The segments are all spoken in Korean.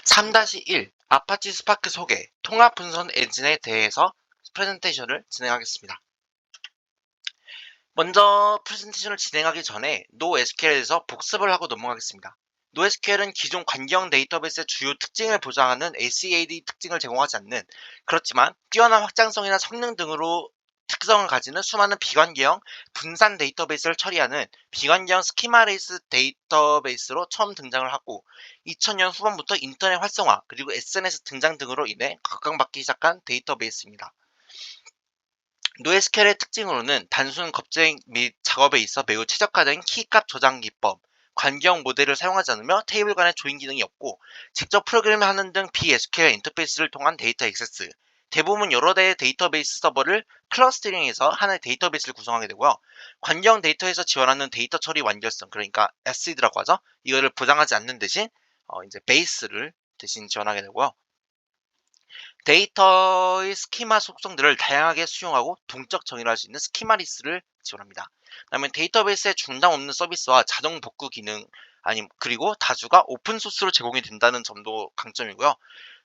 3-1 아파치 스파크 소개, 통합 분석 엔진에 대해서 프레젠테이션을 진행하겠습니다. 먼저 프레젠테이션을 진행하기 전에 NoSQL에 대해서 복습을 하고 넘어가겠습니다. NoSQL은 기존 관계형 데이터베이스의 주요 특징을 보장하는 SCAD 특징을 제공하지 않는, 그렇지만 뛰어난 확장성이나 성능 등으로 특성을 가지는 수많은 비관계형 분산 데이터베이스를 처리하는 비관계형 스키마레이스 데이터베이스로 처음 등장을 하고 2000년 후반부터 인터넷 활성화 그리고 SNS 등장 등으로 인해 각광받기 시작한 데이터베이스입니다. NoSQL의 특징으로는 단순 검색 및 작업에 있어 매우 최적화된 키값 저장 기법, 관계형 모델을 사용하지 않으며 테이블 간의 조인 기능이 없고 직접 프로그램하는 등 BSQL 인터페이스를 통한 데이터 액세스, 대부분 여러 대의 데이터베이스 서버를 클러스터링해서 하나의 데이터베이스를 구성하게 되고요. 관계형 데이터에서 지원하는 데이터 처리 완결성, 그러니까 SID라고 하죠. 이거를 보장하지 않는 대신 이제 베이스를 대신 지원하게 되고요. 데이터의 스키마 속성들을 다양하게 수용하고 동적 정의를 할 수 있는 스키마리스를 지원합니다. 그다음에 데이터베이스에 중단 없는 서비스와 자동 복구 기능, 그리고 다수가 오픈소스로 제공이 된다는 점도 강점이고요.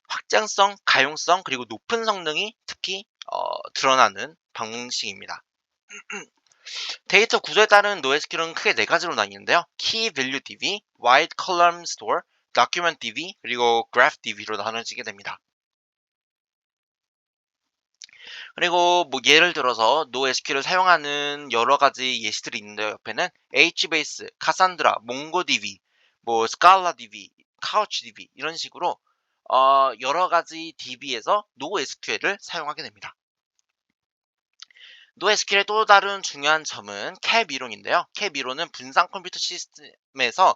확장성, 가용성, 그리고 높은 성능이 특히 드러나는 방식입니다. 데이터 구조에 따른 NoSQL은 크게 네 가지로 나뉘는데요. Key Value DB, Wide Column Store, Document DB, 그리고 Graph DB로 나눠지게 됩니다. 그리고 뭐 예를 들어서 NoSQL을 사용하는 여러 가지 예시들이 있는데요. 옆에는 HBase, 카산드라, 몽고DB, 뭐 스칼라DB, 카우치DB 이런 식으로 여러 가지 DB에서 NoSQL을 사용하게 됩니다. NoSQL의 또 다른 중요한 점은 캡 이론인데요. 캡 이론은 분산 컴퓨터 시스템에서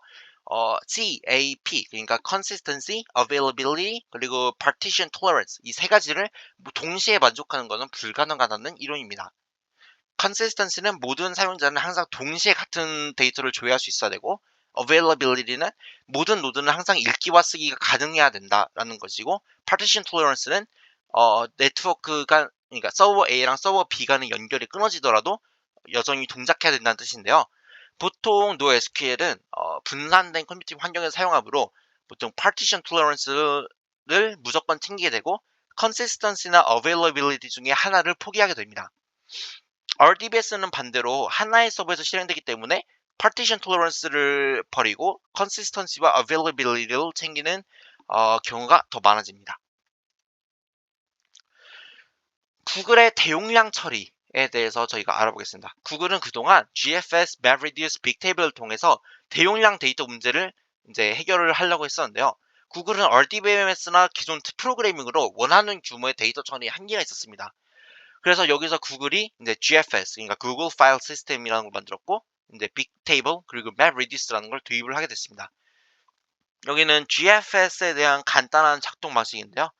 CAP, 그러니까 Consistency, Availability, 그리고 Partition Tolerance 이 세 가지를 동시에 만족하는 것은 불가능하다는 이론입니다. Consistency는 모든 사용자는 항상 동시에 같은 데이터를 조회할 수 있어야 되고, Availability는 모든 노드는 항상 읽기와 쓰기가 가능해야 된다라는 것이고, Partition Tolerance는 네트워크가, 그러니까 서버 A랑 서버 B 간의 연결이 끊어지더라도 여전히 동작해야 된다는 뜻인데요. 보통 NoSQL은 분산된 컴퓨팅 환경에서 사용하므로 보통 Partition Tolerance를 무조건 챙기게 되고 Consistency나 Availability 중에 하나를 포기하게 됩니다. RDBS는 반대로 하나의 서버에서 실행되기 때문에 Partition Tolerance를 버리고 Consistency와 Availability를 챙기는 경우가 더 많아집니다. 구글의 대용량 처리에 대해서 저희가 알아보겠습니다. 구글은 그동안 GFS, MapReduce, 빅테이블을 통해서 대용량 데이터 문제를 이제 해결을 하려고 했었는데요. 구글은 RDBMS나 기존 프로그래밍으로 원하는 규모의 데이터 처리에 한계가 있었습니다. 그래서 여기서 구글이 이제 GFS, 그러니까 Google File System이라는 걸 만들었고, 이제 빅테이블 그리고 MapReduce라는 걸 도입을 하게 됐습니다. 여기는 GFS에 대한 간단한 작동 방식인데요.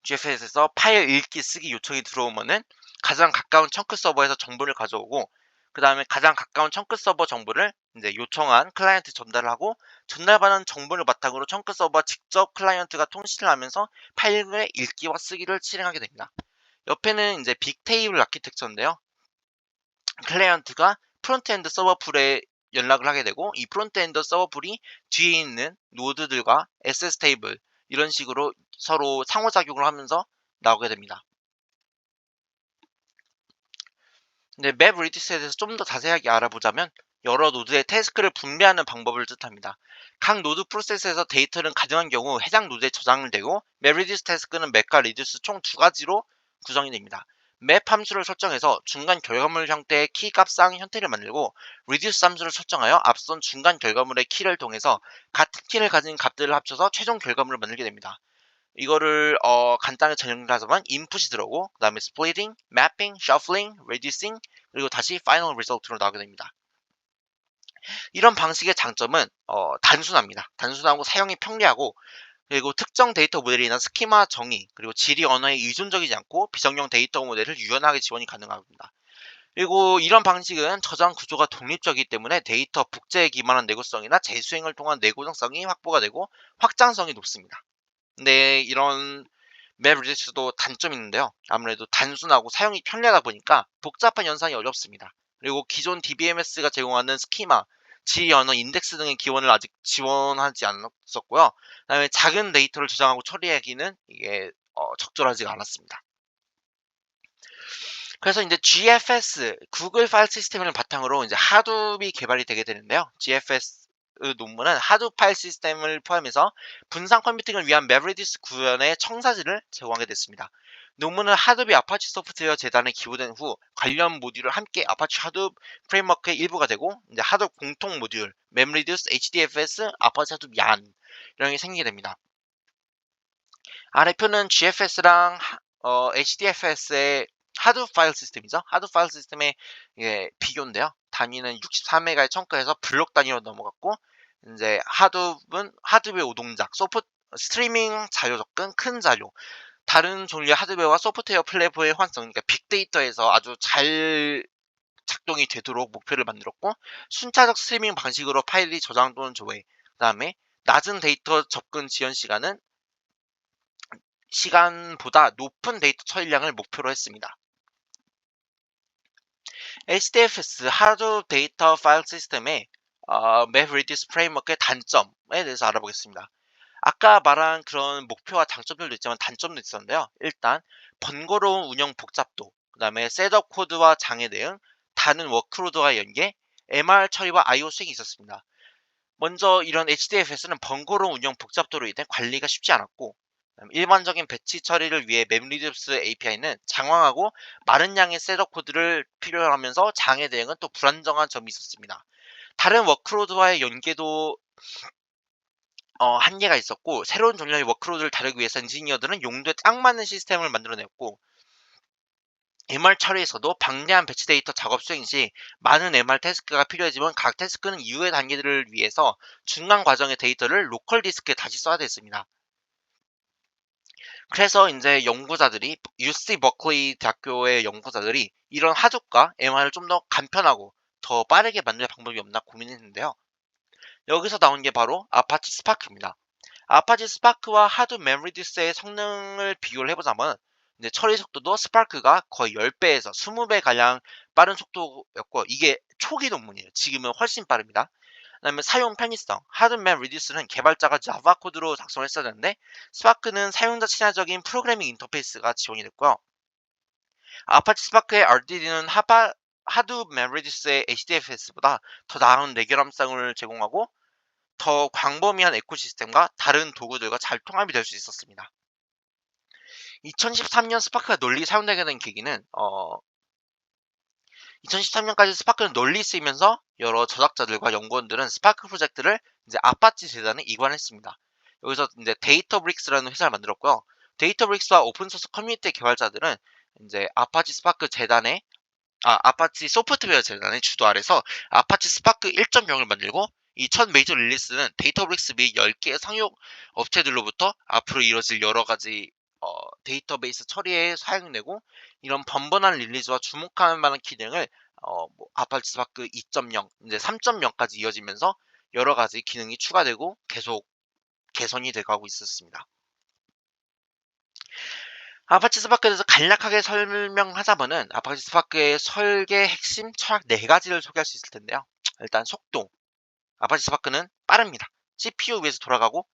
GFS에서 파일 읽기 쓰기 요청이 들어오면은 가장 가까운 청크 서버에서 정보를 가져오고, 그 다음에 가장 가까운 청크 서버 정보를 이제 요청한 클라이언트 전달을 하고, 전달받은 정보를 바탕으로 청크 서버와 직접 클라이언트가 통신을 하면서 파일의 읽기와 쓰기를 실행하게 됩니다. 옆에는 이제 빅테이블 아키텍처인데요. 클라이언트가 프론트엔드 서버풀에 연락을 하게 되고, 이 프론트엔드 서버풀이 뒤에 있는 노드들과 SS 테이블 이런 식으로 서로 상호작용을 하면서 나오게 됩니다. 근데 맵 리듀스에 대해서 좀 더 자세하게 알아보자면 여러 노드의 태스크를 분배하는 방법을 뜻합니다. 각 노드 프로세스에서 데이터는 가능한 경우 해당 노드에 저장을 되고, 맵 리듀스 태스크는 맵과 리듀스 총 두 가지로 구성이 됩니다. 맵 함수를 설정해서 중간 결과물 형태의 키 값상 형태를 만들고, reduce 함수를 설정하여 앞선 중간 결과물의 키를 통해서 같은 키를 가진 값들을 합쳐서 최종 결과물을 만들게 됩니다. 이거를 간단하게 정리하자면 인풋이 들어오고, 그 다음에 splitting, mapping, shuffling, reducing, 그리고 다시 final result로 나오게 됩니다. 이런 방식의 장점은 단순합니다. 단순하고 사용이 편리하고, 그리고 특정 데이터 모델이나 스키마 정의, 그리고 질의 언어에 의존적이지 않고 비정형 데이터 모델을 유연하게 지원이 가능합니다. 그리고 이런 방식은 저장 구조가 독립적이기 때문에 데이터 복제에 기반한 내구성이나 재수행을 통한 내구성이 확보가 되고 확장성이 높습니다. 근데 이런 맵 리듀스도 단점이 있는데요. 아무래도 단순하고 사용이 편리하다 보니까 복잡한 연산이 어렵습니다. 그리고 기존 DBMS가 제공하는 스키마, 지 언어, 인덱스 등의 기원을 아직 지원하지 않았었고요. 그다음에 작은 데이터를 저장하고 처리하기는 이게 적절하지가 않았습니다. 그래서 이제 GFS, 구글 파일 시스템을 바탕으로 이제 하둡이 개발이 되게 되는데요. GFS 논문은 하둡 파일 시스템을 포함해서 분산 컴퓨팅을 위한 메브리디스 구현의 청사진을 제공하게 됐습니다. 논문은 하둡이 아파치 소프트웨어 재단에 기부된 후 관련 모듈을 함께 아파치 하둡 프레임워크의 일부가 되고 이제 하둡 공통 모듈, 메브리디스 HDFS, 아파치 하둡 얀 이런 게 생기게 됩니다. 아래표는 GFS랑 HDFS의 하드 파일 시스템이죠. 하드 파일 시스템의 비교인데요. 단위는 63메가의 청구에서 블록 단위로 넘어갔고 이제 하드웨어 오동작, 스트리밍 자료 접근, 큰 자료, 다른 종류의 하드웨어와 소프트웨어 플랫폼의 환성, 그러니까 빅데이터에서 아주 잘 작동이 되도록 목표를 만들었고 순차적 스트리밍 방식으로 파일이 저장 또는 조회, 그다음에 낮은 데이터 접근 지연 시간보다 높은 데이터 처리량을 목표로 했습니다. HDFS 하드 데이터 파일 시스템의 MapReduce 프레임워크의 단점에 대해서 알아보겠습니다. 아까 말한 그런 목표와 장점들도 있지만 단점도 있었는데요. 일단 번거로운 운영 복잡도, 그 다음에 셋업 코드와 장애 대응, 다른 워크로드와 연계, MR 처리와 IO 수행이 있었습니다. 먼저 이런 HDFS는 번거로운 운영 복잡도로 인해 관리가 쉽지 않았고 일반적인 배치 처리를 위해 맵리듀스 API는 장황하고 많은 양의 셋업 코드를 필요로 하면서 장애 대응은 또 불안정한 점이 있었습니다. 다른 워크로드와의 연계도 한계가 있었고 새로운 종류의 워크로드를 다루기 위해서 엔지니어들은 용도에 딱 맞는 시스템을 만들어냈고 MR 처리에서도 방대한 배치 데이터 작업 수행 시 많은 MR 태스크가 필요하지만 각 태스크는 이후의 단계들을 위해서 중간 과정의 데이터를 로컬 디스크에 다시 써야 됐습니다. 그래서 이제 연구자들이 UC 버클리 대학교의 연구자들이 이런 하둡과 MR을 좀 더 간편하고 더 빠르게 만들 방법이 없나 고민했는데요. 여기서 나온 게 바로 아파치 스파크입니다. 아파치 스파크와 하둡 맵리듀스의 성능을 비교를 해보자면 이제 처리 속도도 스파크가 거의 10배에서 20배 가량 빠른 속도였고 이게 초기 논문이에요. 지금은 훨씬 빠릅니다. 그다음에 사용 편의성, 하드맵 리듀스는 개발자가 자바 코드로 작성을 했어야 되는데 스파크는 사용자 친화적인 프로그래밍 인터페이스가 지원이 됐고요. 아파치 스파크의 RDD는 하드맵 리듀스의 HDFS보다 더 나은 레귤함성을 제공하고 더 광범위한 에코시스템과 다른 도구들과 잘 통합이 될 수 있었습니다. 2013년 스파크가 널리 사용되게 된 계기는 2013년까지 스파크는 널리 쓰이면서 여러 저작자들과 연구원들은 스파크 프로젝트를 이제 아파치 재단에 이관했습니다. 여기서 이제 데이터브릭스라는 회사를 만들었고요. 데이터브릭스와 오픈소스 커뮤니티 개발자들은 이제 아파치 소프트웨어 재단의 주도 아래서 아파치 스파크 1.0을 만들고 이 첫 메이저 릴리스는 데이터브릭스 및 10개의 상용 업체들로부터 앞으로 이뤄질 여러 가지 데이터베이스 처리에 사용되고 이런 번번한 릴리즈와 주목할 만한 기능을 아파치 스파크 2.0, 이제 3.0까지 이어지면서 여러 가지 기능이 추가되고 계속 개선이 돼가고 있었습니다. 아파치 스파크에 대해서 간략하게 설명하자면은 아파치 스파크의 설계 핵심 철학 4가지를 소개할 수 있을 텐데요. 일단 속도. 아파치 스파크는 빠릅니다. CPU 위에서 돌아가고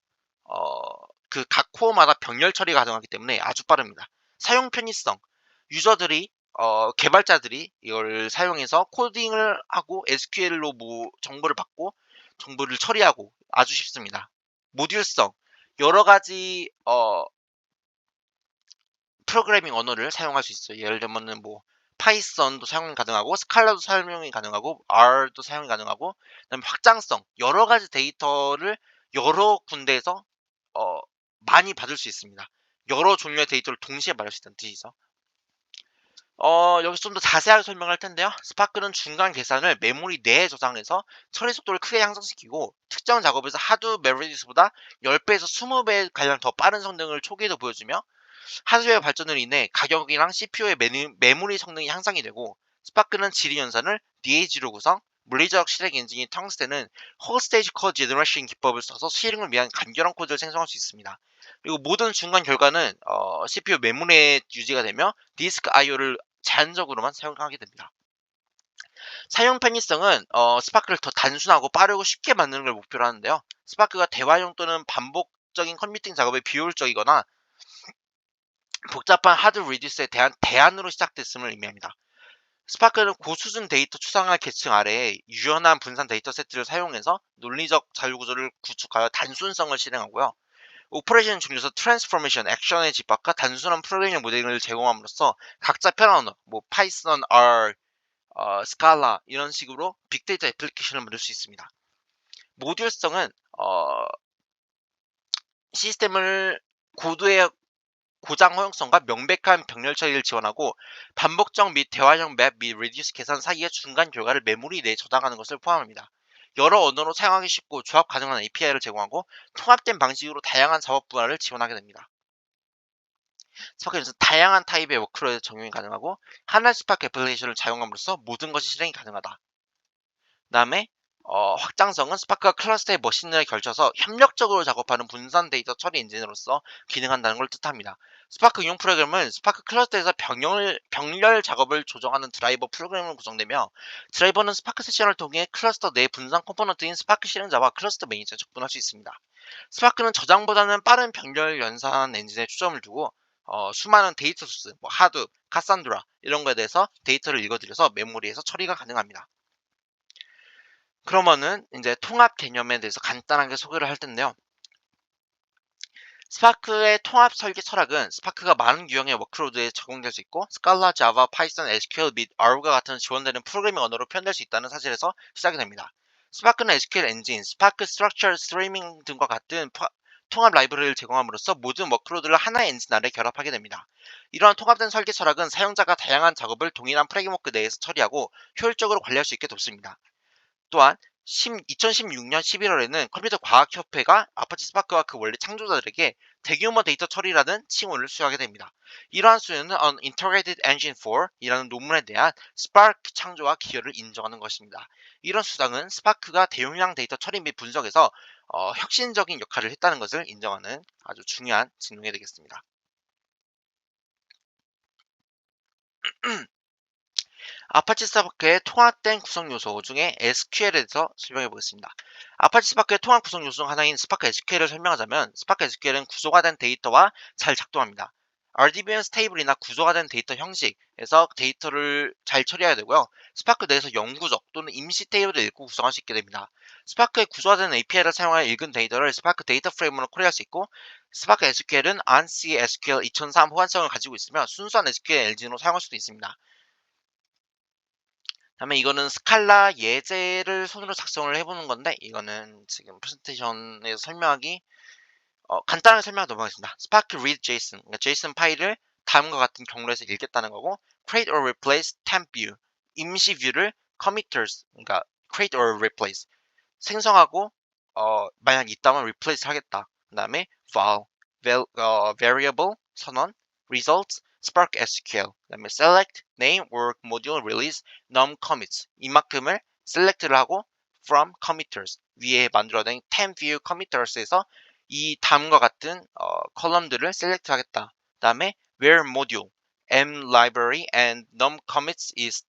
그 각 코어마다 병렬 처리가 가능하기 때문에 아주 빠릅니다. 사용 편의성. 개발자들이 이걸 사용해서 코딩을 하고 SQL로 정보를 받고 정보를 처리하고 아주 쉽습니다. 모듈성. 여러 가지 프로그래밍 언어를 사용할 수 있어요. 예를 들면은 파이썬도 사용이 가능하고 스칼라도 사용이 가능하고 R도 사용이 가능하고 그다음에 확장성. 여러 가지 데이터를 여러 군데에서 많이 받을 수 있습니다. 여러 종류의 데이터를 동시에 받을 수 있다는 뜻이죠. 여기서 좀 더 자세하게 설명할 텐데요. 스파크는 중간 계산을 메모리 내에 저장해서 처리 속도를 크게 향상시키고 특정 작업에서 하드 메리디스보다 10배에서 20배 가량 더 빠른 성능을 초기에도 보여주며 하드웨어 발전으로 인해 가격이랑 CPU의 메모리 성능이 향상이 되고 스파크는 지리 연산을 DAG로 구성, 물리적 실행 엔진인 텅스텐은 홀스테이지 코어 제너레이션 기법을 써서 실행을 위한 간결한 코드를 생성할 수 있습니다. 그리고 모든 중간 결과는 CPU 메모리에 유지가 되며 디스크 IO를 제한적으로만 사용하게 됩니다. 사용 편의성은 스파크를 더 단순하고 빠르고 쉽게 만드는 걸 목표로 하는데요. 스파크가 대화용 또는 반복적인 컴퓨팅 작업에 비효율적이거나 복잡한 하드 리듀스에 대한 대안으로 시작됐음을 의미합니다. 스파크는 고수준 데이터 추상화 계층 아래에 유연한 분산 데이터 세트를 사용해서 논리적 자유구조를 구축하여 단순성을 실행하고요. 오퍼레이션 중에서 트랜스포메이션, 액션의 집합과 단순한 프로그래밍 모델을 제공함으로써 각자 편한 언어, 뭐 파이썬, R, 스칼라 이런 식으로 빅데이터 애플리케이션을 만들 수 있습니다. 모듈성은 시스템을 코드의 고장 허용성과 명백한 병렬 처리를 지원하고 반복적 및 대화형 맵 및 리듀스 계산 사이의 중간 결과를 메모리 내에 저장하는 것을 포함합니다. 여러 언어로 사용하기 쉽고 조합 가능한 API를 제공하고 통합된 방식으로 다양한 작업 분야를 지원하게 됩니다. 스파크에서 다양한 타입의 워크로에 적용이 가능하고 하나의 스파크 애플리케이션을 사용함으로써 모든 것이 실행이 가능하다. 그다음에 확장성은 스파크가 클러스터의 머신을 걸쳐서 협력적으로 작업하는 분산 데이터 처리 엔진으로서 기능한다는 걸 뜻합니다. 스파크 이용 프로그램은 스파크 클러스터에서 병렬 작업을 조정하는 드라이버 프로그램으로 구성되며 드라이버는 스파크 세션을 통해 클러스터 내 분산 컴포넌트인 스파크 실행자와 클러스터 매니저에 접근할 수 있습니다. 스파크는 저장보다는 빠른 병렬 연산 엔진에 초점을 두고 수많은 데이터 소스, 뭐 하드, 카산드라 이런 거에 대해서 데이터를 읽어들여서 메모리에서 처리가 가능합니다. 그러면은 이제 통합 개념에 대해서 간단하게 소개를 할 텐데요. 스파크의 통합 설계 철학은 스파크가 많은 유형의 워크로드에 적용될 수 있고 스칼라, 자바, 파이썬, SQL 및 R과 같은 지원되는 프로그래밍 언어로 표현될 수 있다는 사실에서 시작이 됩니다. 스파크는 SQL 엔진, 스파크 스트럭처 스트리밍 등과 같은 통합 라이브러리를 제공함으로써 모든 워크로드를 하나의 엔진 아래 결합하게 됩니다. 이러한 통합된 설계 철학은 사용자가 다양한 작업을 동일한 프레임워크 내에서 처리하고 효율적으로 관리할 수 있게 돕습니다. 또한 2016년 11월에는 컴퓨터 과학협회가 아파치 스파크와 그 원래 창조자들에게 대규모 데이터 처리라는 칭호를 수여하게 됩니다. 이러한 수여는 An Integrated Engine for 이라는 논문에 대한 스파크 창조와 기여를 인정하는 것입니다. 이런 수상은 스파크가 대용량 데이터 처리 및 분석에서 혁신적인 역할을 했다는 것을 인정하는 아주 중요한 징용이 되겠습니다. 아파치 스파크의 통합된 구성 요소 중에 SQL에 대해서 설명해 보겠습니다. 아파치 스파크의 통합 구성 요소 중 하나인 스파크 SQL을 설명하자면 스파크 SQL은 구조가 된 데이터와 잘 작동합니다. RDBMS 테이블이나 구조가 된 데이터 형식에서 데이터를 잘 처리해야 되고요. 스파크 내에서 영구적 또는 임시 테이블을 읽고 구성할 수 있게 됩니다. 스파크의 구조화된 API를 사용하여 읽은 데이터를 스파크 데이터 프레임으로 콜리할 수 있고 스파크 SQL은 ANSI SQL 2003 호환성을 가지고 있으며 순수한 SQL 엔진으로 사용할 수도 있습니다. 다음에 이거는 스칼라 예제를 손으로 작성을 해보는 건데 이거는 지금 프레젠테이션에서 설명하기 간단하게 설명하도록 넘어가겠습니다. Spark read JSON, 그러니까 JSON 파일을 다음과 같은 경로에서 읽겠다는 거고 create or replace temp view, 임시 뷰를 committers, 그러니까 create or replace 생성하고 만약 있다면 replace 하겠다. 그 다음에 variable 선언, results, Spark SQL, 그다음에 select, name, work, module, release, num commits 이만큼을 select를 하고 from committers 위에 만들어낸 temp view committers에서 이 다음과 같은 컬럼들을 select 하겠다. 그다음에 where module, m library and num commits is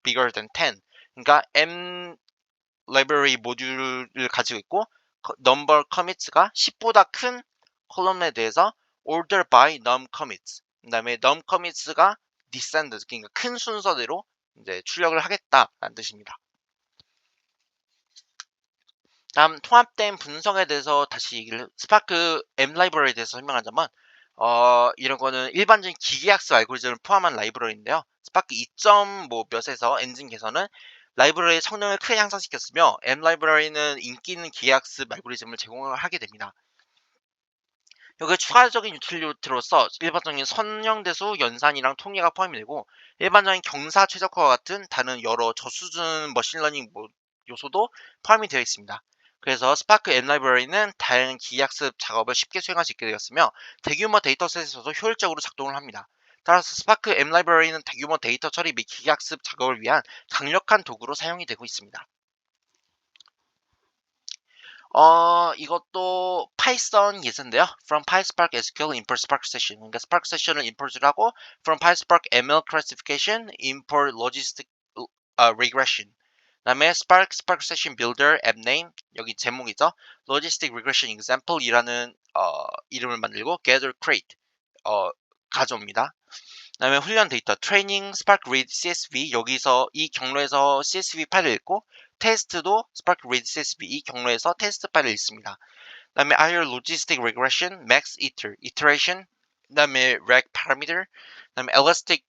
bigger than 10. 그러니까 m 라이브러리 모듈을 가지고 있고 number commits가 10보다 큰 컬럼에 대해서 order by num commits 그다음에 num commits가 descend 그러니까 큰 순서대로 이제 출력을 하겠다라는 뜻입니다. 다음 통합된 분석에 대해서 다시 얘기를 스파크 M 라이브러리에 대해서 설명하자면 이런 거는 일반적인 기계학습 알고리즘을 포함한 라이브러리인데요. 스파크 2점 뭐 몇에서 엔진 개선은 라이브러리의 성능을 크게 향상시켰으며 M 라이브러리는 인기 있는 기계학습 알고리즘을 제공을 하게 됩니다. 여기 추가적인 유틸리티로서 일반적인 선형대수 연산이랑 통계가 포함이 되고 일반적인 경사 최적화와 같은 다른 여러 저수준 머신러닝 요소도 포함이 되어 있습니다. 그래서 스파크 M 라이브러리는 다양한 기계학습 작업을 쉽게 수행할 수 있게 되었으며 대규모 데이터셋에서도 효율적으로 작동을 합니다. 따라서 스파크 M 라이브러리는 대규모 데이터 처리 및 기계학습 작업을 위한 강력한 도구로 사용이 되고 있습니다. 이것도 파이썬 예제인데요. From PySpark SQL import Spark Session. 그러니까 Spark Session을 import를 하고 From PySpark ML classification import logistic regression. 그다음에 Spark Session Builder, App Name 여기 제목이죠. Logistic Regression Example이라는 이름을 만들고 Gather Create 가져옵니다. 그다음에 훈련 데이터 Training Spark Read CSV 여기서 이 경로에서 CSV 파일을 읽고 테스트도 Spark Read CSV 이 경로에서 테스트 파일을 읽습니다. 그다음에 IR Logistic Regression Max Iteration 그다음에 Reg Parameter 그다음에 Elastic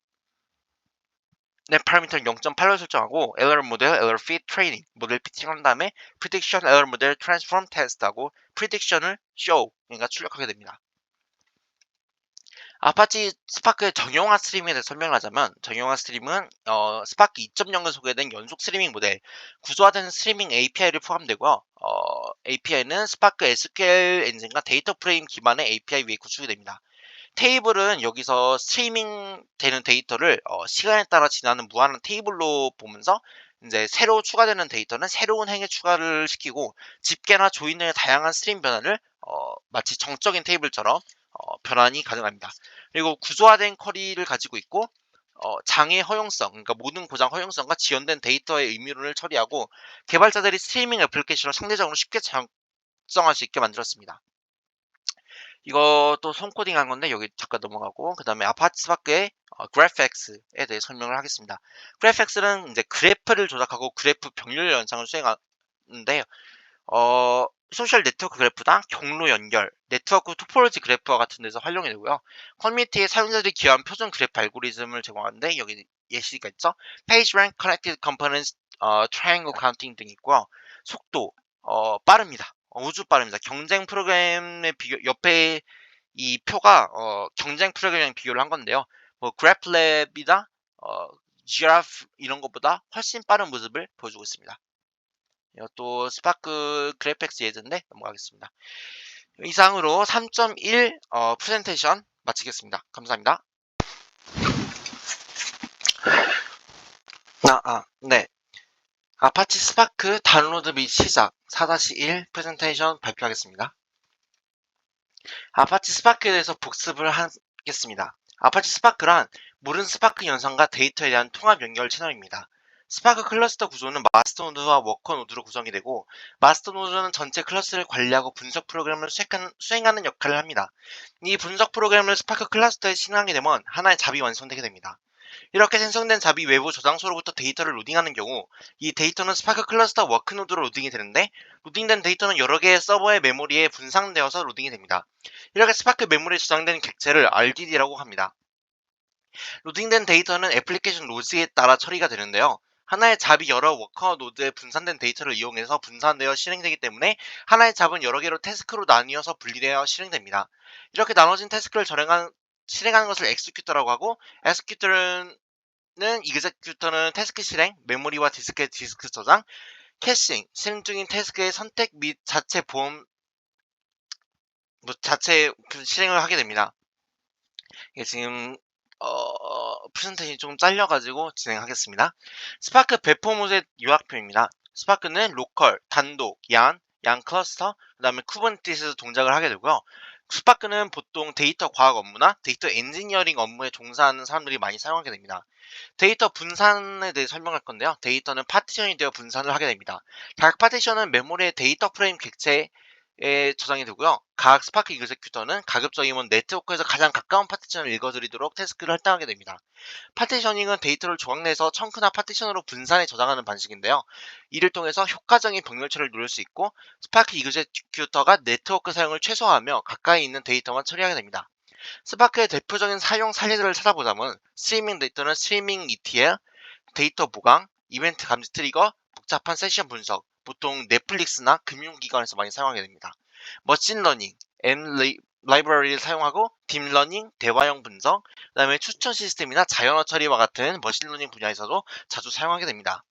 네, 파라미터를 0.8로 설정하고 LR 모델, LR fit, 트레이닝 모델 피팅한 다음에 prediction, LR 모델 transform test하고 prediction을 show 그러니까 출력하게 됩니다. 아파치 스파크의 정형화 스트리밍에 대해 설명을 하자면 정형화 스트리밍은 스파크 2.0에 소개된 연속 스트리밍 모델 구조화된 스트리밍 API를 포함되고요. API는 스파크 SQL 엔진과 데이터 프레임 기반의 API 위에 구축이 됩니다. 테이블은 여기서 스트리밍 되는 데이터를 시간에 따라 지나는 무한한 테이블로 보면서 이제 새로 추가되는 데이터는 새로운 행에 추가를 시키고 집계나 조인 등의 다양한 스트림 변화를 마치 정적인 테이블처럼 변환이 가능합니다. 그리고 구조화된 쿼리를 가지고 있고 장애 허용성, 그러니까 모든 고장 허용성과 지연된 데이터의 의미론을 처리하고 개발자들이 스트리밍 애플리케이션을 상대적으로 쉽게 작성할 수 있게 만들었습니다. 이것도 손코딩한 건데 여기 잠깐 넘어가고 그 다음에 아파치 스파크의 GraphX에 대해 설명을 하겠습니다. GraphX는 이제 그래프를 조작하고 그래프 병렬 연상을 수행하는데 소셜 네트워크 그래프나 경로 연결, 네트워크 토포로지 그래프와 같은 데서 활용이 되고요. 커뮤니티에 사용자들이 기여한 표준 그래프 알고리즘을 제공하는데 여기 예시가 있죠. Page Rank Connected Components, Triangle Counting 등이 있고요. 속도, 빠릅니다. 우주 빠릅니다. 경쟁 프로그램의 비교, 옆에 이 표가 경쟁 프로그램이랑 비교를 한 건데요. 뭐 그래프랩이나 Giraffe 이런 것보다 훨씬 빠른 모습을 보여주고 있습니다. 이것도 스파크 그래픽스 예제인데 넘어가겠습니다. 이상으로 3.1 프레젠테이션 마치겠습니다. 감사합니다. 네. 아파치 스파크 다운로드 및 시작 4-1 프레젠테이션 발표하겠습니다. 아파치 스파크에 대해서 복습을 하겠습니다. 아파치 스파크란 모든 스파크 연산과 데이터에 대한 통합 연결 채널입니다. 스파크 클러스터 구조는 마스터 노드와 워커 노드로 구성이 되고 마스터 노드는 전체 클러스를 관리하고 분석 프로그램을 수행하는 역할을 합니다. 이 분석 프로그램을 스파크 클러스터에 실행하게 되면 하나의 잡이 완성되게 됩니다. 이렇게 생성된 잡이 외부 저장소로부터 데이터를 로딩하는 경우 이 데이터는 스파크 클러스터 워크 노드로 로딩이 되는데 로딩된 데이터는 여러 개의 서버의 메모리에 분산되어서 로딩이 됩니다. 이렇게 스파크 메모리에 저장된 객체를 RDD라고 합니다. 로딩된 데이터는 애플리케이션 로지에 따라 처리가 되는데요. 하나의 잡이 여러 워커 노드에 분산된 데이터를 이용해서 분산되어 실행되기 때문에 하나의 잡은 여러 개로 태스크로 나뉘어서 분리되어 실행됩니다. 이렇게 나눠진 태스크를 실행하는 것을 엑스큐터라고 하고 엑스큐터는 태스크 실행, 메모리와 디스크의 디스크 저장, 캐싱, 실행 중인 태스크의 선택 및 자체 실행을 하게 됩니다. 이게 지금 프레젠테이션이 좀 잘려가지고 진행하겠습니다. 스파크 배포 모델 요약표입니다. 스파크는 로컬, 단독, 양 클러스터, 그 다음에 쿠버네티스에서 동작을 하게 되고요. 스파크는 보통 데이터 과학 업무나 데이터 엔지니어링 업무에 종사하는 사람들이 많이 사용하게 됩니다. 데이터 분산에 대해 설명할 건데요. 데이터는 파티션이 되어 분산을 하게 됩니다. 각 파티션은 메모리의 데이터 프레임 객체에 저장이 되고요. 각 스파크 이그제큐터는 가급적이면 네트워크에서 가장 가까운 파티션을 읽어드리도록 태스크를 할당하게 됩니다. 파티셔닝은 데이터를 조각 내서 청크나 파티션으로 분산해 저장하는 방식인데요. 이를 통해서 효과적인 병렬처리를 누릴 수 있고 스파크 이그제큐터가 네트워크 사용을 최소화하며 가까이 있는 데이터만 처리하게 됩니다. 스파크의 대표적인 사용 사례들을 찾아보자면 스트리밍 데이터는 스트리밍 ETL, 데이터 보강, 이벤트 감지 트리거, 복잡한 세션 분석, 보통 넷플릭스나 금융기관에서 많이 사용하게 됩니다. 머신러닝, 라이브러리를 사용하고 딥러닝, 대화형 분석, 그 다음에 추천 시스템이나 자연어 처리와 같은 머신러닝 분야에서도 자주 사용하게 됩니다.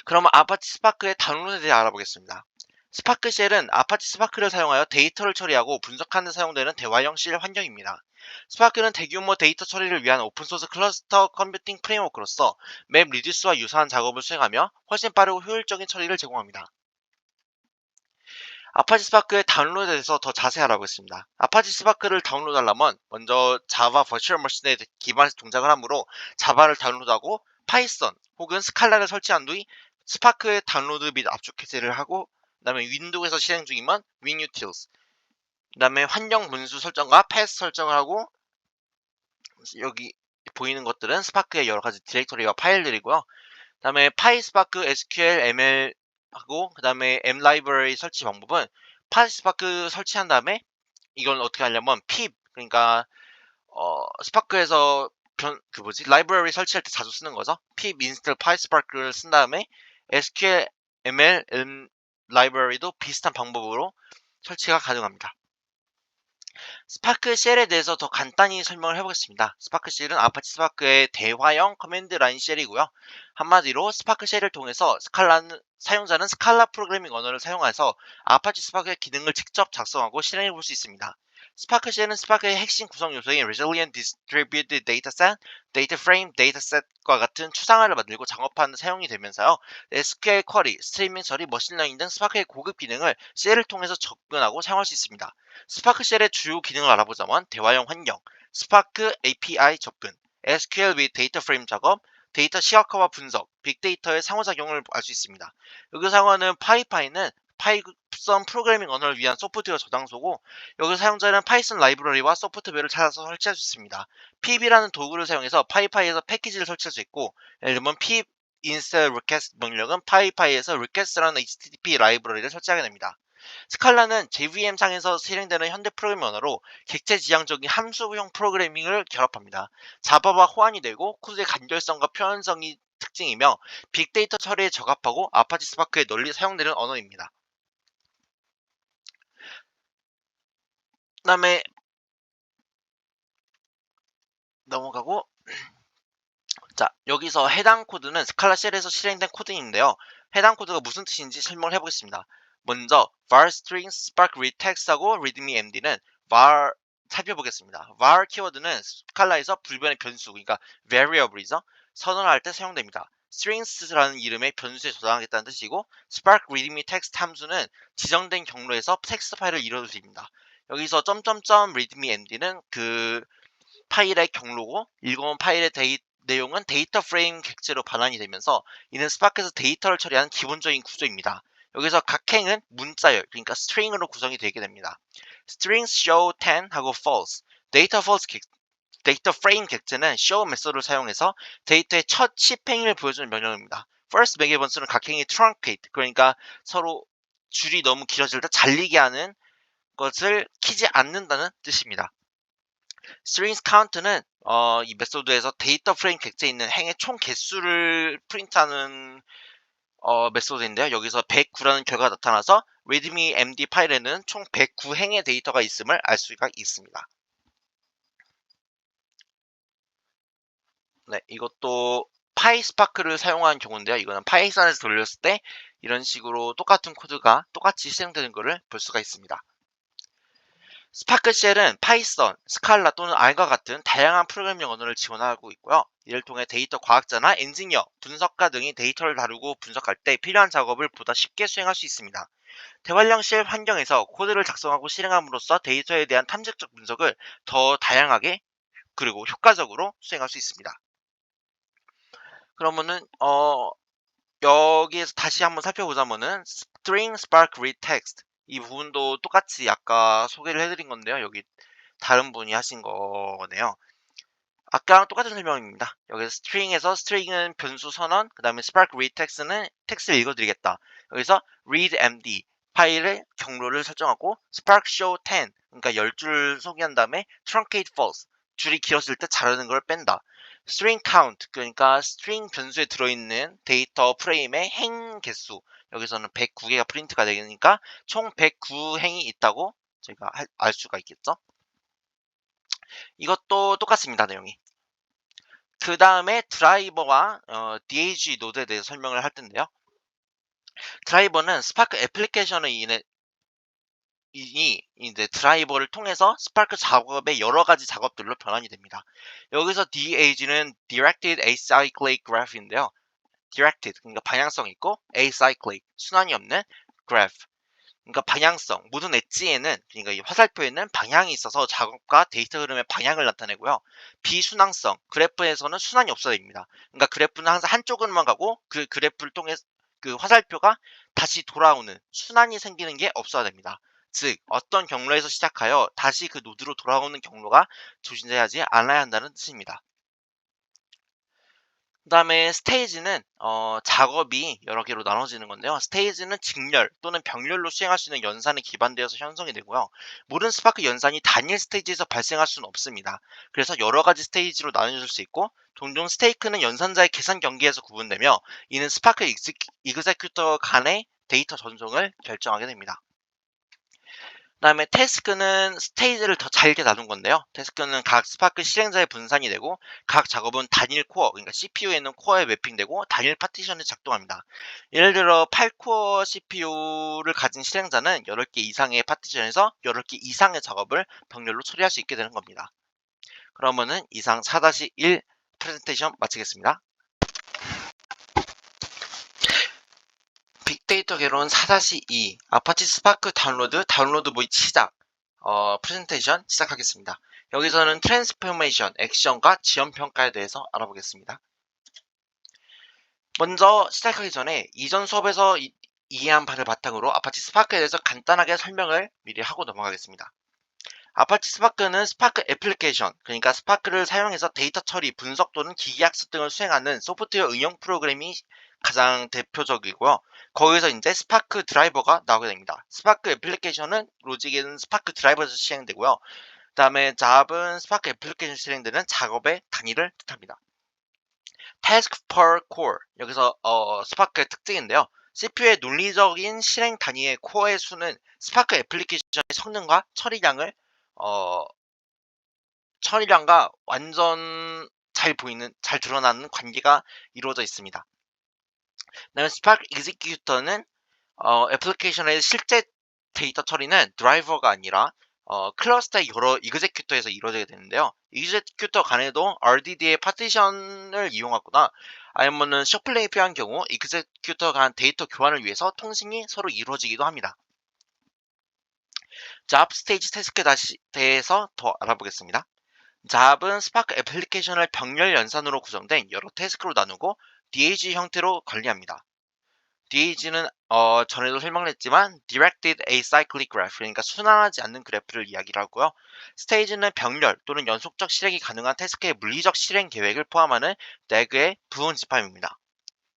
그러면 아파치 스파크의 다운로드에 대해 알아보겠습니다. 스파크 쉘은 아파치 스파크를 사용하여 데이터를 처리하고 분석하는 데 사용되는 대화형 쉘 환경입니다. 스파크는 대규모 데이터 처리를 위한 오픈소스 클러스터 컴퓨팅 프레임워크로서 맵 리듀스와 유사한 작업을 수행하며 훨씬 빠르고 효율적인 처리를 제공합니다. 아파치 스파크의 다운로드에 대해서 더 자세히 알아보겠습니다. 아파치 스파크를 다운로드하려면 먼저 자바 버추얼 머신에 기반해서 동작을 하므로 자바를 다운로드하고 파이썬 혹은 스칼라를 설치한 뒤 스파크의 다운로드 및 압축 해제를 하고, 그 다음에 윈도우에서 실행 중이면 WinUtils, 그 다음에 환경 분수 설정과 패스 설정을 하고, 여기 보이는 것들은 스파크의 여러 가지 디렉터리와 파일들이고요. 그 다음에 파이스파크 SQL ML 하고, 그 다음에 M 라이브러리 설치 방법은 파이스파크 설치한 다음에 이건 어떻게 하냐면 pip, 그러니까 스파크에서 라이브러리 설치할 때 자주 쓰는 거죠. pip install PySpark를 쓴 다음에 SQL ML M 라이브러리도 비슷한 방법으로 설치가 가능합니다. 스파크 쉘에 대해서 더 간단히 설명을 해보겠습니다. 스파크 쉘은 아파치 스파크의 대화형 커맨드 라인 쉘이고요. 한마디로 스파크 쉘을 통해서 사용자는 스칼라 프로그래밍 언어를 사용해서 아파치 스파크의 기능을 직접 작성하고 실행해 볼 수 있습니다. 스파크 쉘은 스파크의 핵심 구성 요소인 Resilient Distributed Dataset, Data Frame, Dataset과 같은 추상화를 만들고 작업하는 데 사용이 되면서요. SQL 쿼리, 스트리밍 처리, 머신러닝 등 스파크의 고급 기능을 쉘을 통해서 접근하고 사용할 수 있습니다. 스파크 쉘의 주요 기능을 알아보자면 대화형 환경, 스파크 API 접근, SQL 및 데이터 프레임 작업, 데이터 시각화와 분석, 빅데이터의 상호작용을 알 수 있습니다. 여기 사용하는 파이파이는 파이썬 프로그래밍 언어를 위한 소프트웨어 저장소고, 여기 사용자는 파이썬 라이브러리와 소프트웨어를 찾아서 설치할 수 있습니다. pip이라는 도구를 사용해서 파이파이에서 패키지를 설치할 수 있고, 예를 들면 pip install request 명령은 파이파이에서 request라는 HTTP 라이브러리를 설치하게 됩니다. 스칼라는 JVM 상에서 실행되는 현대 프로그래밍 언어로 객체 지향적인 함수형 프로그래밍을 결합합니다. 자바와 호환이 되고 코드의 간결성과 표현성이 특징이며 빅데이터 처리에 적합하고 아파치 스파크에 널리 사용되는 언어입니다. 그 다음에 넘어가고, 자, 여기서 해당 코드는 스칼라 쉘에서 실행된 코드인데요. 해당 코드가 무슨 뜻인지 설명을 해보겠습니다. 먼저 var string spark read text하고 readme md는 var 살펴보겠습니다. var 키워드는 스칼라에서 불변의 변수, 그러니까 variable이죠. 선언할 때 사용됩니다. strings라는 이름의 변수에 저장하겠다는 뜻이고, spark readme text 함수는 지정된 경로에서 텍스트 파일을 이뤄줍니다. 여기서 .readme md는 그 파일의 경로고, 읽어온 파일의 내용은 데이터 프레임 객체로 반환이 되면서 이는 스파크에서 데이터를 처리하는 기본적인 구조입니다. 여기서 각 행은 문자열, 그러니까 string으로 구성이 되게 됩니다. strings show 10 하고 false, 데이터 프레임 객체는 show 메소드를 사용해서 데이터의 첫 10행을 보여주는 명령입니다. first 맥의 번수는 각 행이 truncate, 그러니까 서로 줄이 너무 길어질 때 잘리게 하는 것을 키지 않는다는 뜻입니다. strings count는 이 메소드에서 데이터 프레임 객체에 있는 행의 총 개수를 프린트하는 메소드인데요. 여기서 109라는 결과가 나타나서 readme md 파일에는 총 109행의 데이터가 있음을 알 수가 있습니다. 네, 이것도 파이스파크를 사용한 경우인데요. 이거는 파이썬에서 돌렸을 때 이런 식으로 똑같은 코드가 똑같이 실행되는 것을 볼 수가 있습니다. 스파크 쉘은 파이썬, 스칼라 또는 R과 같은 다양한 프로그래밍 언어를 지원하고 있고요. 이를 통해 데이터 과학자나 엔지니어, 분석가 등이 데이터를 다루고 분석할 때 필요한 작업을 보다 쉽게 수행할 수 있습니다. 대활용 쉘 환경에서 코드를 작성하고 실행함으로써 데이터에 대한 탐색적 분석을 더 다양하게 그리고 효과적으로 수행할 수 있습니다. 그러면은 여기에서 다시 한번 살펴보자면은 string spark read text 이 부분도 똑같이 아까 소개를 해드린 건데요. 여기 다른 분이 하신 거네요. 아까랑 똑같은 설명입니다. 여기서 string은 변수 선언, 그 다음에 spark read text는 텍스트를 읽어드리겠다. 여기서 read md 파일의 경로를 설정하고 spark show 10, 그러니까 10줄 소개한 다음에 truncate false, 줄이 길었을 때 자르는 걸 뺀다. string count, 그러니까 string 변수에 들어있는 데이터 프레임의 행 개수, 여기서는 109개가 프린트가 되니까 총 109행이 있다고 저희가 알 수가 있겠죠. 이것도 똑같습니다, 내용이. 그 다음에 드라이버와 DAG 노드에 대해서 설명을 할 텐데요. 드라이버는 스파크 애플리케이션을 이제 드라이버를 통해서 스파크 작업의 여러 가지 작업들로 변환이 됩니다. 여기서 DAG는 Directed Acyclic Graph인데요. Directed, 그러니까 방향성 있고, Acyclic, 순환이 없는 Graph, 그러니까 방향성, 모든 엣지에는, 그러니까 이 화살표에는 방향이 있어서 작업과 데이터 흐름의 방향을 나타내고요. 비순항성, 그래프에서는 순환이 없어야 됩니다. 그러니까 그래프는 항상 한쪽으로만 가고 그 그래프를 통해 그 화살표가 다시 돌아오는 순환이 생기는 게 없어야 됩니다. 즉 어떤 경로에서 시작하여 다시 그 노드로 돌아오는 경로가 존재하지 않아야 한다는 뜻입니다. 그 다음에 스테이지는 작업이 여러 개로 나눠지는 건데요. 스테이지는 직렬 또는 병렬로 수행할 수 있는 연산에 기반되어서 형성이 되고요. 모든 스파크 연산이 단일 스테이지에서 발생할 수는 없습니다. 그래서 여러 가지 스테이지로 나눠질 수 있고, 종종 스테이크는 연산자의 계산 경계에서 구분되며 이는 스파크 이그제큐터 간의 데이터 전송을 결정하게 됩니다. 그다음에 태스크는 스테이지를 더 잘게 나눈 건데요. 태스크는 각 스파크 실행자의 분산이 되고, 각 작업은 단일 코어, 그러니까 CPU에 있는 코어에 매핑되고 단일 파티션에 작동합니다. 예를 들어 8코어 CPU를 가진 실행자는 8개 이상의 파티션에서 8개 이상의 작업을 병렬로 처리할 수 있게 되는 겁니다. 그러면은 이상 4-1 프레젠테이션 마치겠습니다. 빅데이터 개론 4-2 아파치 스파크 다운로드 모의 시작 프레젠테이션 시작하겠습니다. 여기서는 트랜스포메이션, 액션과 지연평가에 대해서 알아보겠습니다. 먼저 시작하기 전에 이전 수업에서 이해한 바를 바탕으로 아파치 스파크에 대해서 간단하게 설명을 미리 하고 넘어가겠습니다. 아파치 스파크는 스파크 애플리케이션, 그러니까 스파크를 사용해서 데이터 처리, 분석 또는 기계학습 등을 수행하는 소프트웨어 응용 프로그램이 가장 대표적이고요. 거기서 이제 스파크 드라이버가 나오게 됩니다. 스파크 애플리케이션은 로직에는 스파크 드라이버에서 실행되고요. 그 다음에 잡은 스파크 애플리케이션 실행되는 작업의 단위를 뜻합니다. task per core, 여기서 스파크의 특징인데요. CPU의 논리적인 실행 단위의 코어의 수는 스파크 애플리케이션의 성능과 처리량과 완전 잘 드러나는 관계가 이루어져 있습니다. 그다음에 스파크 executor는 애플리케이션의 실제 데이터 처리는 드라이버가 아니라 클러스터의 여러 executor에서 이루어지게 되는데요. executor 간에도 RDD의 파티션을 이용하거나 아니면은 셔플링이 필요한 경우 executor 간 데이터 교환을 위해서 통신이 서로 이루어지기도 합니다. 잡 스테이지 태스크에 대해서 더 알아보겠습니다. 잡은 스파크 애플리케이션을 병렬 연산으로 구성된 여러 태스크로 나누고 DAG 형태로 관리합니다. DAG는 전에도 설명을 했지만 Directed Acyclic Graph, 그러니까 순환하지 않는 그래프를 이야기를 하고요. 스테이지는 병렬 또는 연속적 실행이 가능한 태스크의 물리적 실행 계획을 포함하는 DAG의 부분 집합입니다.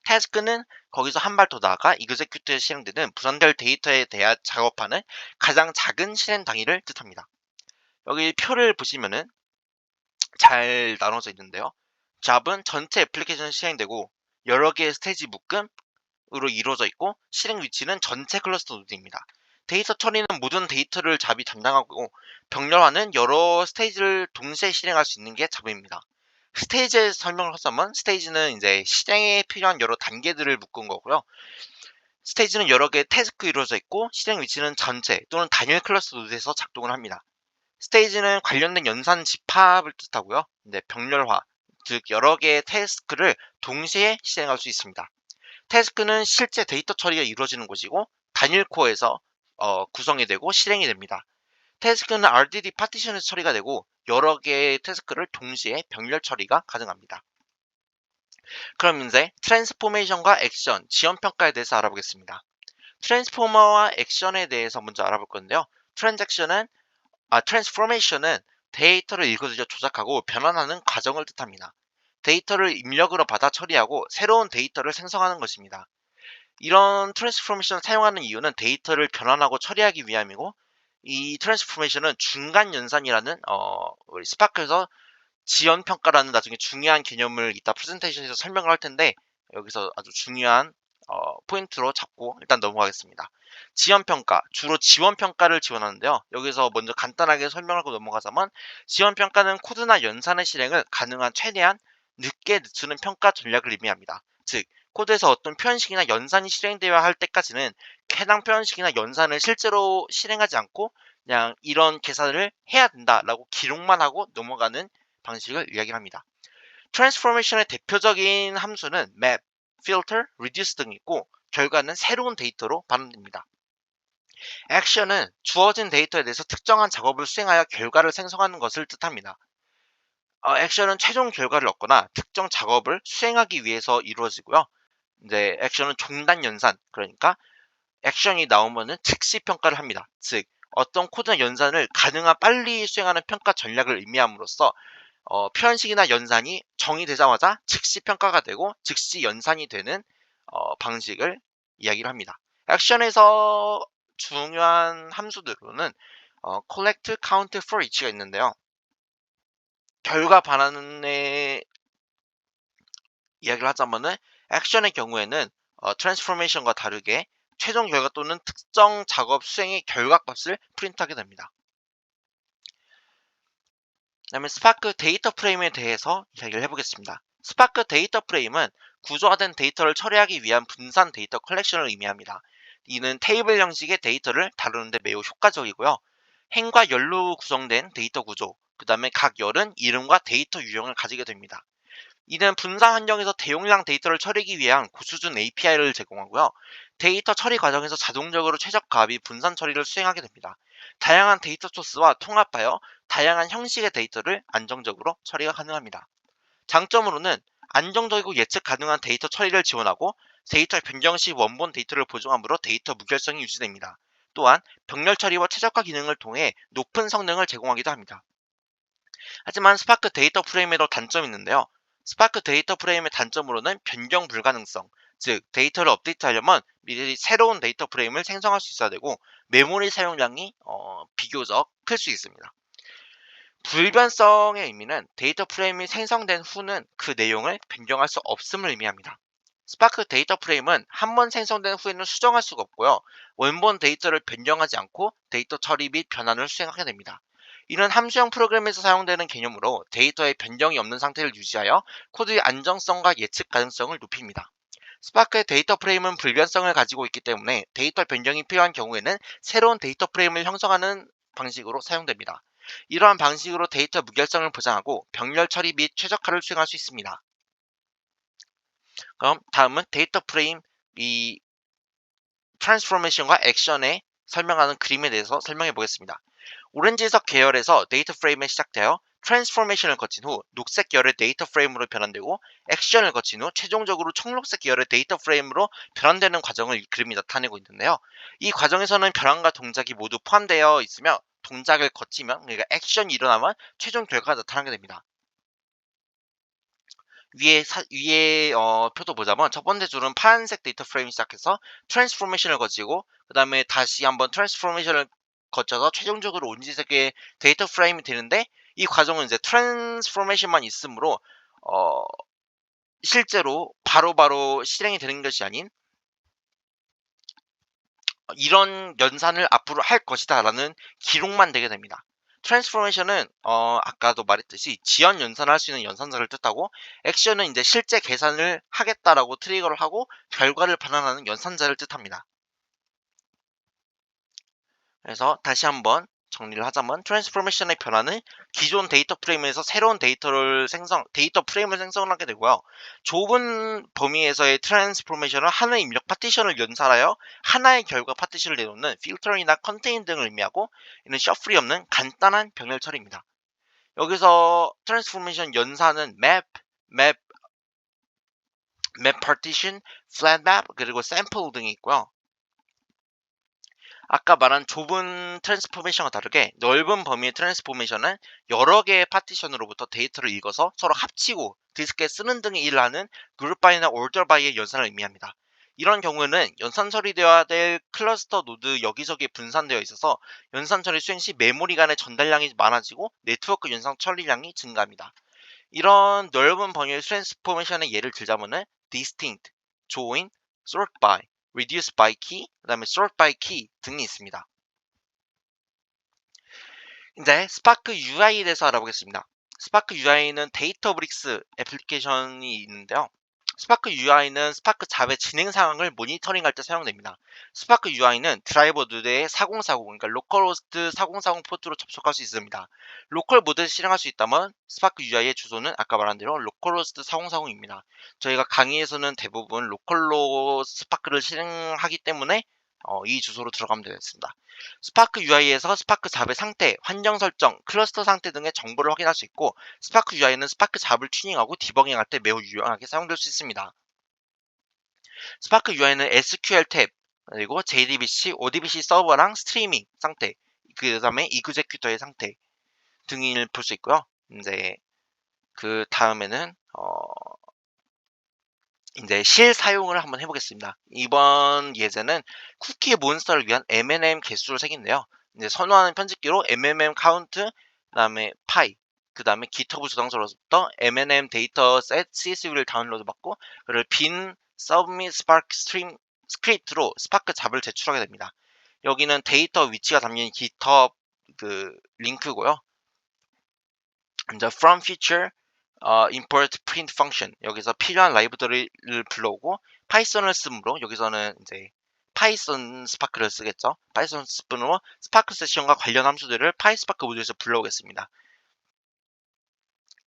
태스크는 거기서 한 발 더 나아가 execute에 실행되는 분산될 데이터에 대해 작업하는 가장 작은 실행 단위를 뜻합니다. 여기 표를 보시면은 잘 나눠져 있는데요. 잡은 전체 애플리케이션이 실행되고 여러 개의 스테이지 묶음으로 이루어져 있고, 실행 위치는 전체 클러스터 노드입니다. 데이터 처리는 모든 데이터를 잡이 담당하고, 병렬화는 여러 스테이지를 동시에 실행할 수 있는 게 잡입니다. 스테이지에 설명을 하자면 스테이지는 이제 실행에 필요한 여러 단계들을 묶은 거고요. 스테이지는 여러 개의 태스크 이루어져 있고, 실행 위치는 전체 또는 단일 클러스터 노드에서 작동을 합니다. 스테이지는 관련된 연산 집합을 뜻하고요. 병렬화, 즉 여러 개의 태스크를 동시에 실행할 수 있습니다. 태스크는 실제 데이터 처리가 이루어지는 곳이고, 단일 코어에서 구성이 되고 실행이 됩니다. 태스크는 RDD 파티션에서 처리가 되고 여러 개의 태스크를 동시에 병렬 처리가 가능합니다. 그럼 이제 트랜스포메이션과 액션, 지연평가에 대해서 알아보겠습니다. 트랜스포머와 액션에 대해서 먼저 알아볼 건데요. 트랜스포메이션은 데이터를 읽어들여 조작하고 변환하는 과정을 뜻합니다. 데이터를 입력으로 받아 처리하고 새로운 데이터를 생성하는 것입니다. 이런 트랜스포메이션을 사용하는 이유는 데이터를 변환하고 처리하기 위함이고, 이 트랜스포메이션은 중간 연산이라는 우리 스파크에서 지연평가라는 나중에 중요한 개념을 이따 프레젠테이션에서 설명을 할 텐데, 여기서 아주 중요한 포인트로 잡고 일단 넘어가겠습니다. 지연평가, 주로 지원평가를 지원하는데요. 여기서 먼저 간단하게 설명하고 넘어가자면, 지원평가는 코드나 연산의 실행을 가능한 최대한 늦게 늦추는 평가 전략을 의미합니다. 즉, 코드에서 어떤 표현식이나 연산이 실행되어야 할 때까지는 해당 표현식이나 연산을 실제로 실행하지 않고 그냥 이런 계산을 해야 된다라고 기록만 하고 넘어가는 방식을 이야기합니다. 트랜스포메이션의 대표적인 함수는 map, filter, reduce 등이 있고, 결과는 새로운 데이터로 반환됩니다. 액션은 주어진 데이터에 대해서 특정한 작업을 수행하여 결과를 생성하는 것을 뜻합니다. 액션은 최종 결과를 얻거나 특정 작업을 수행하기 위해서 이루어지고요. 이제 액션은 종단 연산, 그러니까 액션이 나오면은 즉시 평가를 합니다. 즉 어떤 코드나 연산을 가능한 빨리 수행하는 평가 전략을 의미함으로써 표현식이나 연산이 정의되자마자 즉시 평가가 되고 즉시 연산이 되는 방식을 이야기를 합니다. 액션에서 중요한 함수들로는 collect, count, for each가 있는데요. 결과 반환의 이야기를 하자면은 액션의 경우에는 트랜스포메이션과 다르게 최종 결과 또는 특정 작업 수행의 결과값을 프린트하게 됩니다. 그다음에 스파크 데이터 프레임에 대해서 이야기를 해보겠습니다. 스파크 데이터 프레임은 구조화된 데이터를 처리하기 위한 분산 데이터 컬렉션을 의미합니다. 이는 테이블 형식의 데이터를 다루는데 매우 효과적이고요. 행과 열로 구성된 데이터 구조, 그 다음에 각 열은 이름과 데이터 유형을 가지게 됩니다. 이는 분산 환경에서 대용량 데이터를 처리하기 위한 고수준 API를 제공하고요. 데이터 처리 과정에서 자동적으로 최적화 및 분산 처리를 수행하게 됩니다. 다양한 데이터 소스와 통합하여 다양한 형식의 데이터를 안정적으로 처리가 가능합니다. 장점으로는 안정적이고 예측 가능한 데이터 처리를 지원하고 데이터 변경 시 원본 데이터를 보정함으로 데이터 무결성이 유지됩니다. 또한 병렬 처리와 최적화 기능을 통해 높은 성능을 제공하기도 합니다. 하지만 스파크 데이터 프레임에도 단점이 있는데요. 스파크 데이터 프레임의 단점으로는 변경 불가능성, 즉 데이터를 업데이트하려면 미리 새로운 데이터 프레임을 생성할 수 있어야 되고 메모리 사용량이 비교적 클 수 있습니다. 불변성의 의미는 데이터 프레임이 생성된 후는 그 내용을 변경할 수 없음을 의미합니다. 스파크 데이터 프레임은 한 번 생성된 후에는 수정할 수가 없고요. 원본 데이터를 변경하지 않고 데이터 처리 및 변환을 수행하게 됩니다. 이는 함수형 프로그램에서 사용되는 개념으로 데이터의 변경이 없는 상태를 유지하여 코드의 안정성과 예측 가능성을 높입니다. 스파크의 데이터 프레임은 불변성을 가지고 있기 때문에 데이터 변경이 필요한 경우에는 새로운 데이터 프레임을 형성하는 방식으로 사용됩니다. 이러한 방식으로 데이터 무결성을 보장하고 병렬 처리 및 최적화를 수행할 수 있습니다. 그럼 다음은 데이터 프레임 이 트랜스포메이션과 액션에 설명하는 그림에 대해서 설명해 보겠습니다. 오렌지색 계열에서 데이터 프레임에 시작되어 트랜스포메이션을 거친 후 녹색 계열의 데이터 프레임으로 변환되고 액션을 거친 후 최종적으로 청록색 계열의 데이터 프레임으로 변환되는 과정을 이 그림이 나타내고 있는데요. 이 과정에서는 변환과 동작이 모두 포함되어 있으며 동작을 거치면 그러니까 액션이 일어나면 최종 결과가 나타나게 됩니다. 위에 표도 보자면 첫 번째 줄은 파란색 데이터 프레임 시작해서 트랜스포메이션을 거치고 그 다음에 다시 한번 트랜스포메이션을 거쳐서 최종적으로 온지색의 데이터 프레임이 되는데 이 과정은 이제 트랜스포메이션만 있으므로 어, 실제로 바로바로 실행이 되는 것이 아닌 이런 연산을 앞으로 할 것이다 라는 기록만 되게 됩니다. 트랜스포메이션은 아까도 말했듯이 지연 연산을 할 수 있는 연산자를 뜻하고 액션은 이제 실제 계산을 하겠다라고 트리거를 하고 결과를 반환하는 연산자를 뜻합니다. 그래서 다시 한번 정리를 하자면 트랜스포메이션의 변화는 기존 데이터 프레임에서 새로운 데이터 프레임을 생성하게 되고요. 좁은 범위에서의 트랜스포메이션은 하나의 입력 파티션을 연산하여 하나의 결과 파티션을 내놓는 필터링이나 컨테인 등을 의미하고 이는 셔플이 없는 간단한 병렬 처리입니다. 여기서 트랜스포메이션 연산은 맵 파티션, 플랫 맵, 그리고 샘플 등이 있고요. 아까 말한 좁은 트랜스포메이션과 다르게 넓은 범위의 트랜스포메이션은 여러 개의 파티션으로부터 데이터를 읽어서 서로 합치고 디스크에 쓰는 등의 일을 하는 그룹 바이나 올더 바이의 연산을 의미합니다. 이런 경우에는 연산 처리되어야 될 클러스터 노드 여기저기에 분산되어 있어서 연산 처리 수행 시 메모리 간의 전달량이 많아지고 네트워크 연산 처리량이 증가합니다. 이런 넓은 범위의 트랜스포메이션의 예를 들자면은 distinct, join, sort by, reduce by key, 그 다음에 sort by key 등이 있습니다. 이제 스파크 UI에 대해서 알아보겠습니다. 스파크 UI는 데이터브릭스 애플리케이션이 있는데요. 스파크 UI는 스파크 잡의 진행 상황을 모니터링할 때 사용됩니다. 스파크 UI는 드라이버 노드의 4040, 그러니까 로컬호스트 4040 포트로 접속할 수 있습니다. 로컬 모드를 실행할 수 있다면 스파크 UI의 주소는 아까 말한 대로 로컬호스트 4040입니다. 저희가 강의에서는 대부분 로컬로 스파크를 실행하기 때문에 이 주소로 들어가면 되겠습니다. 스파크 UI에서 스파크 잡의 상태, 환경 설정, 클러스터 상태 등의 정보를 확인할 수 있고 스파크 UI는 스파크 잡을 튜닝하고 디버깅할 때 매우 유용하게 사용될 수 있습니다. 스파크 UI는 SQL 탭, 그리고 JDBC, ODBC 서버랑 스트리밍 상태, 그 다음에 이그제큐터의 상태 등을 볼 수 있고요. 이제 그 다음에는 이제 실 사용을 한번 해보겠습니다. 이번 예제는 쿠키 몬스터를 위한 M&M 개수를 색인데요. 이제 선호하는 편집기로 M&M 카운트, 그다음에 파이, 그다음에 GitHub 저장소로부터 M&M 데이터 셋 CSV를 다운로드 받고 그를 빈 서브밋 스파크 스트림 스크립트로 스파크 잡을 제출하게 됩니다. 여기는 데이터 위치가 담긴 GitHub 그 링크고요. 이제 from feature import print function 여기서 필요한 라이브러리를 불러오고 파이썬을 쓰므로 여기서는 이제 파이썬 스파크를 쓰겠죠. 파이썬 스푼으로 스파크 세션과 관련 함수들을 파이스파크 모듈에서 불러오겠습니다.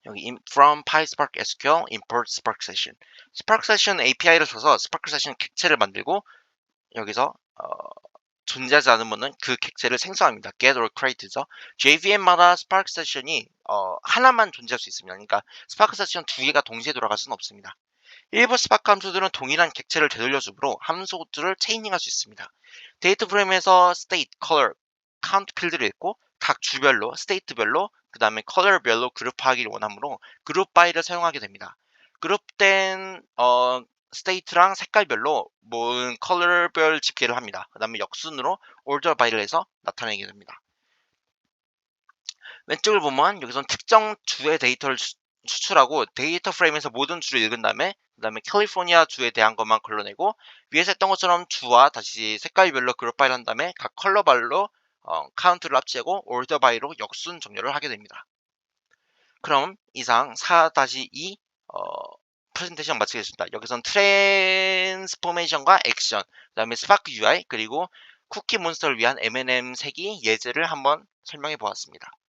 여기 from PySpark SQL import Spark Session. Spark Session API를 써서 Spark Session 객체를 만들고 여기서 존재하지 않으면은 그 객체를 생성합니다. get or create죠. JVM마다 스파크 세션이 하나만 존재할 수 있습니다. 그러니까 스파크 세션 두 개가 동시에 돌아갈 수는 없습니다. 일부 스파크 함수들은 동일한 객체를 되돌려주므로 함수들을 체이닝할 수 있습니다. 데이터 프레임에서 state, color, count 필드를 읽고 각 주별로, state별로, 그 다음에 color별로 그룹화하기를 원하므로 그룹 바이를 사용하게 됩니다. 그룹된 state랑 색깔별로 모은 컬러별 집계를 합니다. 그 다음에 역순으로 order by를 해서 나타내게 됩니다. 왼쪽을 보면 여기선 특정 주의 데이터를 추출하고 데이터 프레임에서 모든 주를 읽은 다음에 그 다음에 캘리포니아 주에 대한 것만 걸러내고 위에서 했던 것처럼 주와 다시 색깔별로 그룹 바이를 한 다음에 각 컬러별로 카운트를 합치고 order by로 역순 정렬을 하게 됩니다. 그럼 이상 4-2 프레젠테이션 마치겠습니다. 여기선 트랜스포메이션과 액션, 그 다음에 스파크 UI, 그리고 쿠키 몬스터를 위한 M&M 색이 예제를 한번 설명해 보았습니다.